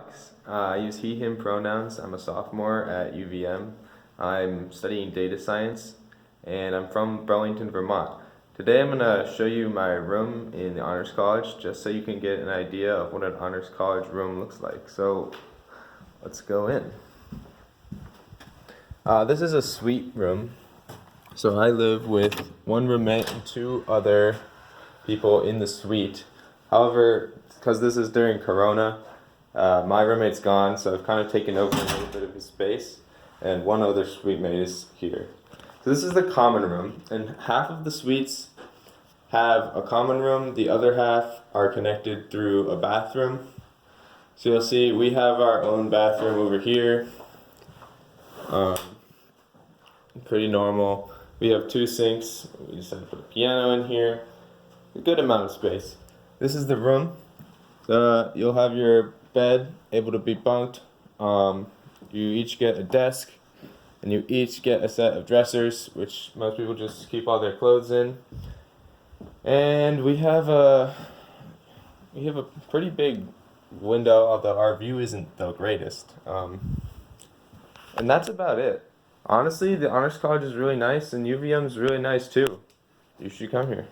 Alex. I use he, him pronouns. I'm a sophomore at UVM. I'm studying data science, and I'm from Burlington, Vermont. Today I'm going to show you my room in the Honors College, just so you can get an idea of what an Honors College room looks like. So let's go in. This is a suite room. So I live with one roommate and two other people in the suite. However, because this is during Corona, my roommate's gone, so I've kind of taken over a little bit of his space, and one other suite mate is here. So this is the common room, and half of the suites have a common room, the other half are connected through a bathroom. So you'll see we have our own bathroom over here. Pretty normal. We have two sinks. We just have to put a piano in here. A good amount of space. This is the room. You'll have your bed able to be bunked. You each get a desk, and you each get a set of dressers, which most people just keep all their clothes in. And we have a pretty big window, although our view isn't the greatest. And that's about it. Honestly, the Honors College is really nice, and UVM is really nice too. You should come here.